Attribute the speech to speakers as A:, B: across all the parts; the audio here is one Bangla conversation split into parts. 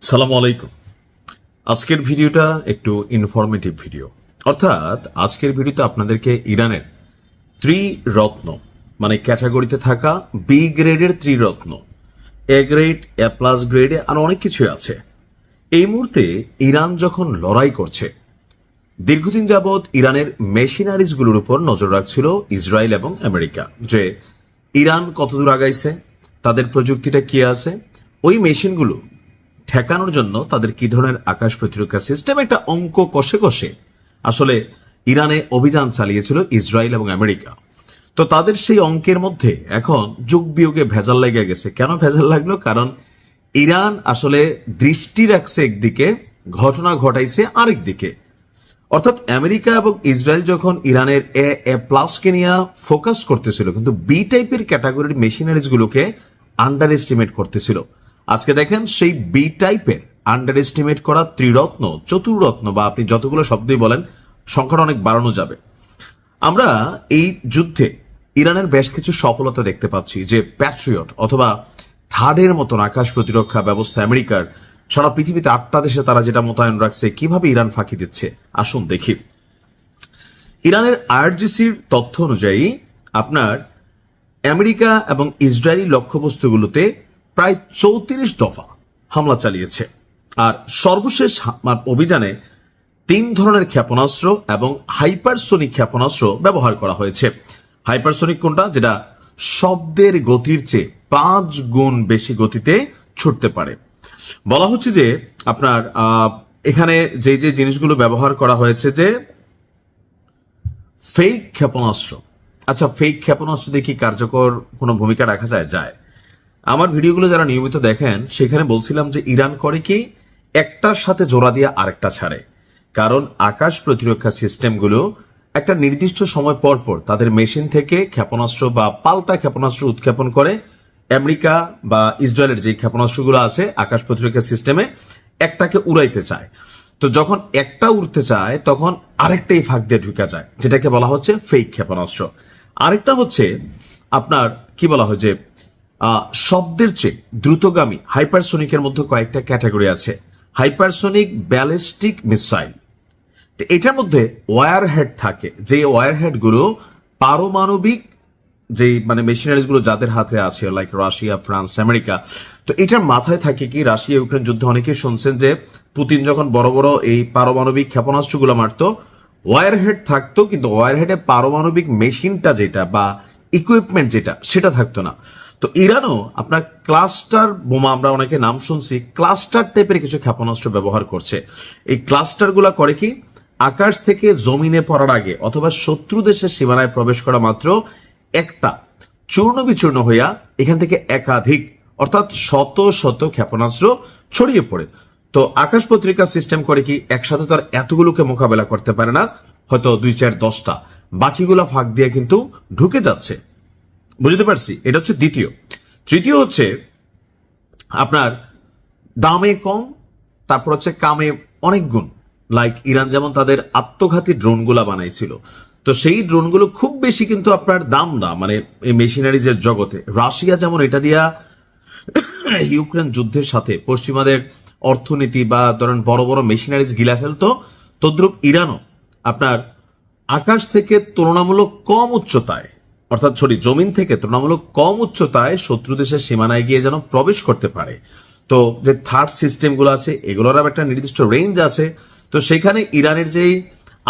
A: সালামু আলাইকুম। আজকের ভিডিওটা একটু ইনফরমেটিভ ভিডিও, অর্থাৎ আজকের ভিডিওতে আপনাদেরকে ইরানের ত্রিরত্ন মানে ক্যাটাগরিতে থাকা বি গ্রেডের ত্রিরত্ন, এ গ্রেড, এ প্লাস গ্রেডে আর অনেক কিছুই আছে। এই মুহূর্তে ইরান যখন লড়াই করছে, দীর্ঘদিন যাবৎ ইরানের মেশিনারিজ গুলোর উপর নজর রাখছিল ইসরায়েল এবং আমেরিকা, যে ইরান কতদূর আগাইছে, তাদের প্রযুক্তিটা কি আছে, ওই মেশিনগুলো ঠেকানোর জন্য তাদের কি ধরনের আকাশ প্রতিরক্ষা সিস্টেম, একটা অঙ্ক কষে কষে আসলে ইরানে অভিযান চালিয়েছিল ইসরায়েল এবং আমেরিকা। তো তাদের সেই অঙ্কের মধ্যে এখন যোগ বিয়োগে ভেজাল লেগে গেছে। কেন ভেজাল লাগলো? কারণ ইরান আসলে দৃষ্টি রাখছে একদিকে, ঘটনা ঘটাইছে আরেক দিকে। অর্থাৎ আমেরিকা এবং ইসরায়েল যখন ইরানের এ প্লাস কে নিয়ে ফোকাস করতেছিল, কিন্তু বি টাইপের ক্যাটাগরির মেশিনারিজ গুলোকে আন্ডার এস্টিমেট করতেছিল। আজকে দেখেন সেই বি টাইপের আন্ডার এস্টিমেট করা ত্রিরত্ন, চতুর্রত্ন বা আপনি যতগুলো শব্দই বলেন, সংখ্যাটা অনেক বাড়ানো যাবে। আমরা এই যুদ্ধে ইরানের বেশ কিছু সফলতা দেখতে পাচ্ছি, যে প্যাট্রিয়ট অথবা থার্ডের মতন আকাশ প্রতিরক্ষা ব্যবস্থা আমেরিকার সারা পৃথিবীতে 8টা দেশে তারা যেটা মোতায়েন রাখছে, কিভাবে ইরান ফাঁকি দিচ্ছে আসুন দেখি। ইরানের আইআরজিসির তথ্য অনুযায়ী আপনার আমেরিকা এবং ইসরায়েলি লক্ষ্যবস্তুগুলোতে প্রায় 34 দফা হামলা চালিয়েছে। আর সর্বশেষ অভিযানে 3 ধরনের ক্ষেপণাস্ত্র এবং হাইপারসোনিক ক্ষেপণাস্ত্র ব্যবহার করা হয়েছে। হাইপারসোনিক কোনটা? যেটা শব্দের গতির চেয়ে 5 গুণ বেশি গতিতে ছুটতে পারে। বলা হচ্ছে যে আপনার এখানে যে যে জিনিসগুলো ব্যবহার করা হয়েছে, যে ফেক ক্ষেপণাস্ত্র। আচ্ছা, ফেক ক্ষেপণাস্ত্র দিয়ে কি কার্যকর কোনো ভূমিকা রাখা যায়? আমার ভিডিওগুলো যারা নিয়মিত দেখেন, সেখানে বলছিলাম যে ইরান করে কি, একটার সাথে জোড়া দিয়ে আরেকটা ছাড়ে। কারণ আকাশ প্রতিরক্ষা সিস্টেমগুলো একটা নির্দিষ্ট সময় পর পর তাদের মেশিন থেকে ক্ষেপণাস্ত্র বা পাল্টা ক্ষেপণাস্ত্র উৎক্ষেপণ করে। আমেরিকা বা ইসরায়েলের যে ক্ষেপণাস্ত্রগুলো আছে আকাশ প্রতিরক্ষা সিস্টেমে, একটাকে উড়াইতে চায়। তো যখন একটা উড়তে চায়, তখন আরেকটাই ফাঁক দিয়ে ঢুকে যায়, যেটাকে বলা হচ্ছে ফেক ক্ষেপণাস্ত্র। আরেকটা হচ্ছে আপনার কি বলা হয়, যে শব্দের চেয়ে দ্রুতগামী হাইপারসোনিকের মধ্যে কয়েকটা ক্যাটাগরি আছে। হাইপারসোনিক ব্যালিস্টিক মিসাইল, এটার মধ্যে ওয়ার হেড থাকে, যে ওয়ার হেড গুলো পারমাণবিক যে মানে মেশিনারিজ গুলো যাদের হাতে আছে, লাইক রাশিয়া, ফ্রান্স, আমেরিকা। তো এটার মাথায় থাকে কি, রাশিয়া ইউক্রেন যুদ্ধে অনেকেই শুনছেন যে পুতিন যখন বড় বড় এই পারমাণবিক ক্ষেপণাস্ত্রগুলো মারতো, ওয়ার হেড থাকতো, কিন্তু ওয়ার হেডে পারমাণবিক মেশিনটা যেটা বা ইকুইপমেন্ট যেটা, সেটা থাকতো না। তো ইরানও আপনার ক্লাস্টার বোমা, আমরা অনেকে নাম শুনছি, ক্লাস্টার টাইপের কিছু ক্ষেপণাস্ত্র ব্যবহার করছে। এই ক্লাস্টার গুলা করে কি, আকাশ থেকে জমিনে পড়ার আগে অথবা শত্রু দেশের সীমানায় প্রবেশ করা মাত্র একটা চূর্ণ বিচূর্ণ হইয়া এখান থেকে একাধিক, অর্থাৎ শত শত ক্ষেপণাস্ত্র ছড়িয়ে পড়ে। তো আকাশ প্রতিরক্ষা সিস্টেম করে কি, একসাথে তার এতগুলোকে মোকাবেলা করতে পারে না, হয়তো 2, 4, 10টা, বাকিগুলা ফাঁক দিয়ে কিন্তু ঢুকে যাচ্ছে। বুঝতে পারছি? এটা হচ্ছে দ্বিতীয়। তৃতীয় হচ্ছে আপনার দামে কম, তারপর হচ্ছে কামে অনেক গুণ। লাইক ইরান যেমন তাদের আত্মঘাতী ড্রোনগুলা বানাইছিল, তো সেই ড্রোনগুলো খুব বেশি কিন্তু আপনার দাম না, মানে এই মেশিনারিজের জগতে। রাশিয়া যেমন এটা দিয়া ইউক্রেন যুদ্ধের সাথে পশ্চিমাদের অর্থনীতি বা ধরেন বড় বড় মেশিনারিজ গিলা ফেলতো, তদ্রুপ ইরানও আপনার আকাশ থেকে তুলনামূলক কম উচ্চতায়, অর্থাৎ জমিন থেকে তুলনামূলক কম উচ্চতায় শত্রু দেশের সীমানায় গিয়ে যেন প্রবেশ করতে পারে। তো যে থার্ড সিস্টেম গুলো আছে, এগুলোর একটা নির্দিষ্ট রেঞ্জ আছে। তো সেখানে ইরানের যে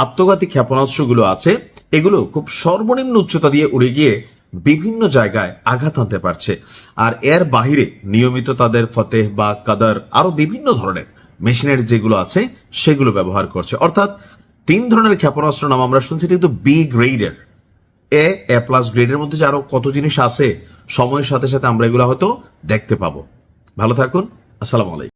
A: আত্মঘাতী ক্ষেপণাস্ত্রগুলো আছে, এগুলো খুব সর্বনিম্ন উচ্চতা দিয়ে উড়ে গিয়ে বিভিন্ন জায়গায় আঘাত আনতে পারছে। আর এর বাহিরে নিয়মিত তাদের ফতেহ বা কাদার আরো বিভিন্ন ধরনের মেশিনারি যেগুলো আছে, সেগুলো ব্যবহার করছে। অর্থাৎ 3 ধরনের ক্ষেপণাস্ত্র নাম আমরা শুনছি, কিন্তু বি গ্রেডের, এ প্লাস গ্রেডের মধ্যে যে আরো কত জিনিস আছে, সময়ের সাথে সাথে আমরা এগুলো হয়তো দেখতে পাবো। ভালো থাকুন। আসসালামু আলাইকুম।